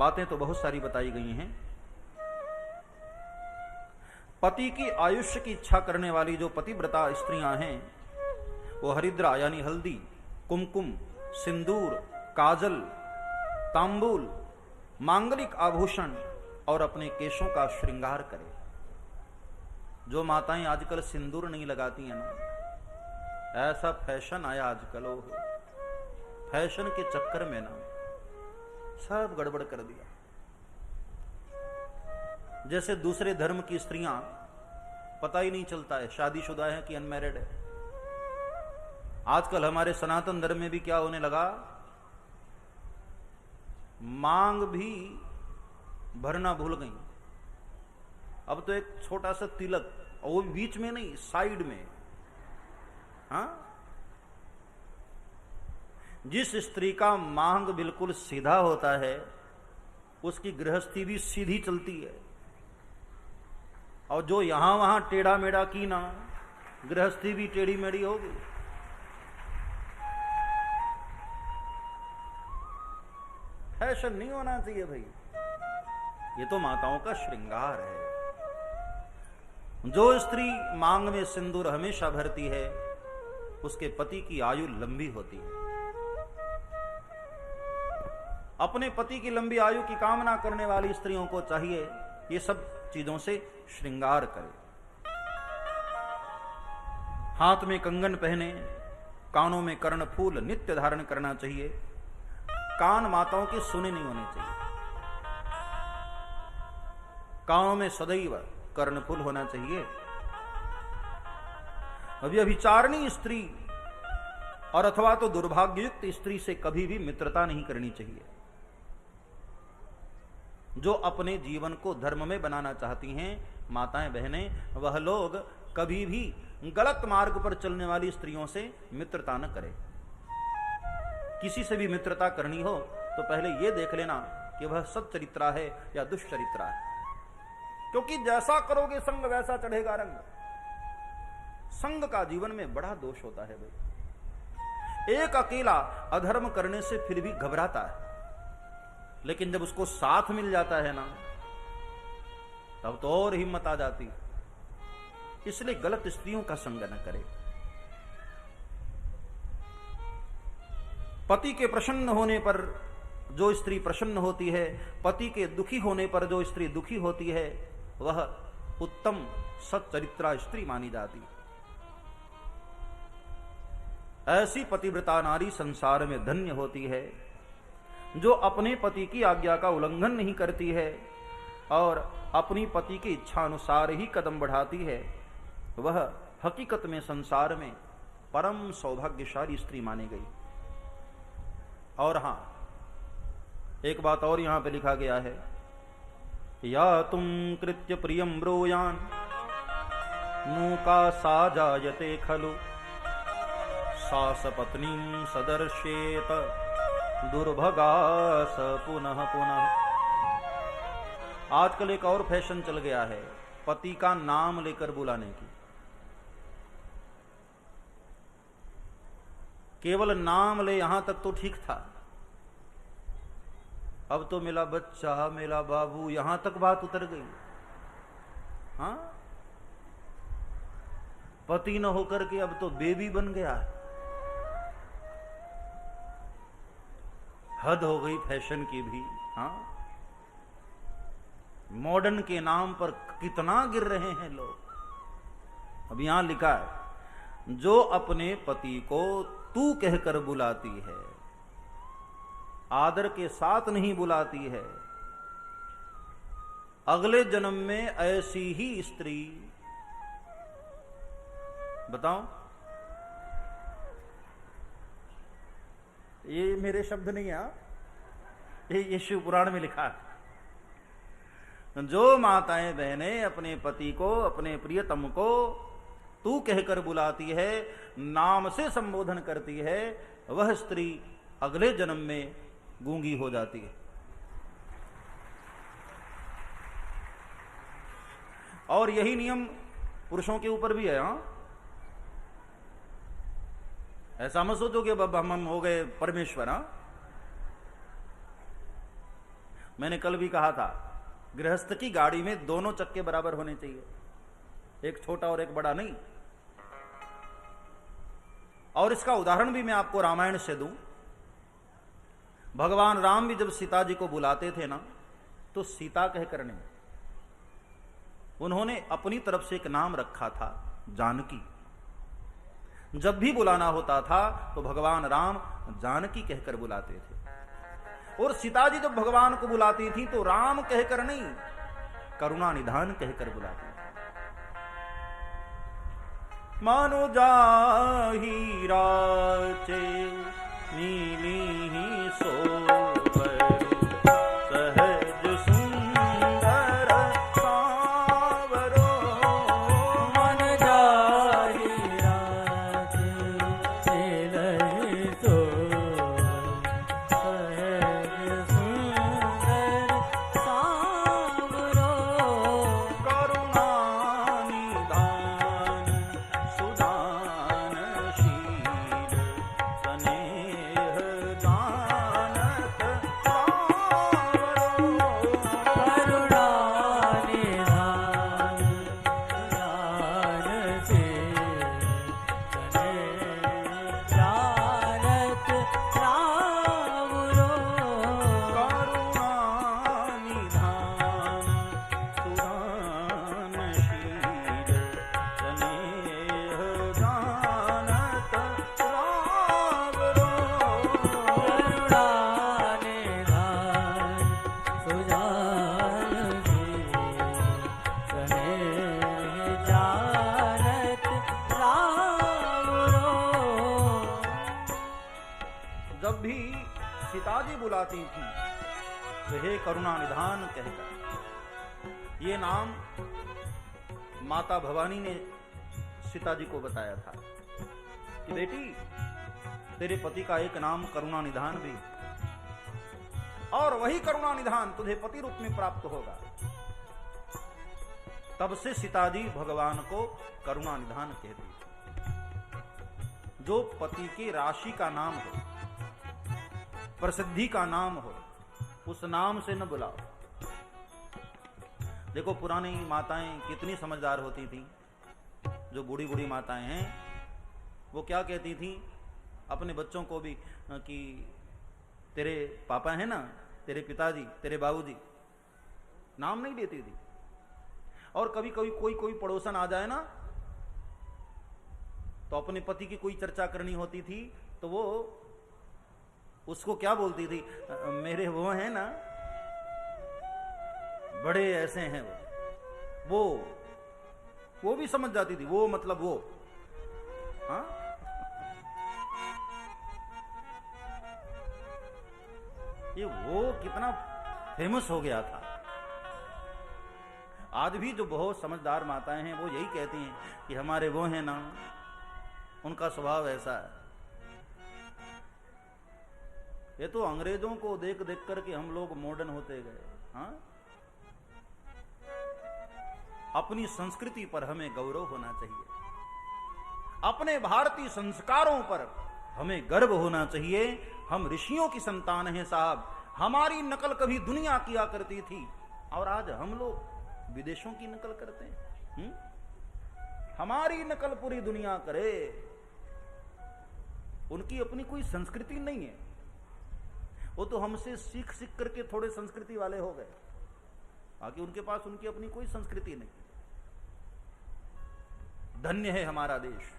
बातें तो बहुत सारी बताई गई हैं। पति की आयुष्य की इच्छा करने वाली जो पतिव्रता स्त्रियां हैं, वो हरिद्रा यानी हल्दी, कुमकुम, सिंदूर, काजल, तांबूल, मांगलिक आभूषण और अपने केशों का श्रृंगार करें। जो माताएं आजकल सिंदूर नहीं लगाती हैं ना, ऐसा फैशन आया आजकल, वो फैशन के चक्कर में ना सब गड़बड़ कर दिया। जैसे दूसरे धर्म की स्त्रियां, पता ही नहीं चलता है शादीशुदा है कि अनमैरिड है। आजकल हमारे सनातन धर्म में भी क्या होने लगा, मांग भी भरना भूल गई। अब तो एक छोटा सा तिलक, और वो बीच में नहीं, साइड में। हाँ, जिस स्त्री का मांग बिल्कुल सीधा होता है, उसकी गृहस्थी भी सीधी चलती है। और जो यहां वहां टेढ़ा मेढ़ा की ना, गृहस्थी भी टेढ़ी मेढ़ी होगी। फैशन नहीं होना चाहिए भाई, ये तो माताओं का श्रृंगार है। जो स्त्री मांग में सिंदूर हमेशा भरती है, उसके पति की आयु लंबी होती है। अपने पति की लंबी आयु की कामना करने वाली स्त्रियों को चाहिए ये सब चीजों से श्रृंगार करे। हाथ में कंगन पहने, कानों में कर्णफूल नित्य धारण करना चाहिए। कान माताओं के सुने नहीं होने चाहिए। कानों में सदैव कर्णफूल होना चाहिए। व्यभिचारिणी स्त्री और अथवा तो दुर्भाग्ययुक्त स्त्री से कभी भी मित्रता नहीं करनी चाहिए। जो अपने जीवन को धर्म में बनाना चाहती हैं माताएं बहनें, वह लोग कभी भी गलत मार्ग पर चलने वाली स्त्रियों से मित्रता न करें। किसी से भी मित्रता करनी हो तो पहले यह देख लेना कि वह सच्चरित्रा है या दुष्चरित्रा है, क्योंकि जैसा करोगे संग वैसा चढ़ेगा रंग। संग का जीवन में बड़ा दोष होता है भाई। एक अकेला अधर्म करने से फिर भी घबराता है, लेकिन जब उसको साथ मिल जाता है ना, तब तो और हिम्मत आ जाती। इसलिए गलत स्त्रियों का संग न करे। पति के प्रसन्न होने पर जो स्त्री प्रसन्न होती है, पति के दुखी होने पर जो स्त्री दुखी होती है, वह उत्तम सच्चरित्रा स्त्री मानी जाती। ऐसी पतिव्रता नारी संसार में धन्य होती है, जो अपने पति की आज्ञा का उल्लंघन नहीं करती है और अपनी पति की इच्छा अनुसार ही कदम बढ़ाती है। वह हकीकत में संसार में परम सौभाग्यशाली स्त्री मानी गई। और हां, एक बात और यहां पे लिखा गया है, या तुम कृत्य प्रियम ब्रूयान मूका सा जायते खलु सास पत्नीं सदर्शेत दुर्भगास पुनः पुनः। आजकल एक और फैशन चल गया है, पति का नाम लेकर बुलाने की। केवल नाम ले यहां तक तो ठीक था, अब तो मेरा बच्चा, मेरा बाबू, यहां तक बात उतर गई। हाँ, पति न होकर के अब तो बेबी बन गया। हद हो गई फैशन की भी। हाँ, मॉडर्न के नाम पर कितना गिर रहे हैं लोग। अब यहां लिखा है, जो अपने पति को तू कहकर बुलाती है, आदर के साथ नहीं बुलाती है, अगले जन्म में ऐसी ही स्त्री, बताओ, ये मेरे शब्द नहीं है, ये शिव पुराण में लिखा है। जो माताएं बहनें अपने पति को, अपने प्रियतम को तू कहकर बुलाती है, नाम से संबोधन करती है, वह स्त्री अगले जन्म में गूंगी हो जाती है। और यही नियम पुरुषों के ऊपर भी है। हाँ, ऐसा मत सोचो कि अब हम हो गए परमेश्वर। हाँ, मैंने कल भी कहा था, गृहस्थ की गाड़ी में दोनों चक्के बराबर होने चाहिए, एक छोटा और एक बड़ा नहीं। और इसका उदाहरण भी मैं आपको रामायण से दूं। भगवान राम भी जब सीता जी को बुलाते थे ना, तो सीता कहकर नहीं, उन्होंने अपनी तरफ से एक नाम रखा था, जानकी। जब भी बुलाना होता था तो भगवान राम जानकी कहकर बुलाते थे। और सीता जी जब भगवान को बुलाती थी तो राम कहकर नहीं, करुणा निधान कहकर बुलाती थी। मानो जाही राचे नीली ही सोबर, सहज सुंदर सांवरो। मन जाही राचे नीली सोबर, सहज सुंदर सांवरो। करुणा निधान सुदानशील, स्नेह जानत सांवरो। करुणा निधान सुदानशील, स्नेह जानत सांवरो। करुणा निधान सुदानशील, स्नेह जानत सांवरो। करुणा निधान सुजानशील, स्नेह जानत सांवरो। जब भी सीता जी बुलाती थी तो हे करुणा निधान कहकर, ये नाम माता भवानी ने सीता जी को बताया था कि बेटी, तेरे पति का एक नाम करुणा निधान भी, और वही करुणा निधान तुझे पति रूप में प्राप्त होगा। तब से सीता जी भगवान को करुणा निधान कहती थी। जो पति की राशि का नाम हो, प्रसिद्धि का नाम हो, उस नाम से न बुलाओ। देखो पुरानी माताएं कितनी समझदार होती थी। जो बूढ़ी बूढ़ी माताएं हैं वो क्या कहती थी अपने बच्चों को भी कि तेरे पापा हैं ना, तेरे पिताजी, तेरे बाबूजी, नाम नहीं देती थी। और कभी कभी कोई पड़ोसन आ जाए ना, तो अपने पति की कोई चर्चा करनी होती थी तो वो उसको क्या बोलती थी, मेरे वो हैं ना, बड़े ऐसे हैं वो भी समझ जाती थी। वो मतलब वो, हाँ, ये वो कितना फेमस हो गया था। आज भी जो बहुत समझदार माताएं हैं वो यही कहती हैं कि हमारे वो हैं ना, उनका स्वभाव ऐसा है। ये तो अंग्रेजों को देख देख करके हम लोग मॉडर्न होते गए। हाँ, अपनी संस्कृति पर हमें गौरव होना चाहिए, अपने भारतीय संस्कारों पर हमें गर्व होना चाहिए। हम ऋषियों की संतान हैं साहब। हमारी नकल कभी दुनिया किया करती थी और आज हम लोग विदेशों की नकल करते हैं। हमारी नकल पूरी दुनिया करे। उनकी अपनी कोई संस्कृति नहीं है। वो तो हमसे सीख सीख करके थोड़े संस्कृति वाले हो गए, बाकी उनके पास उनकी अपनी कोई संस्कृति नहीं। धन्य है हमारा देश।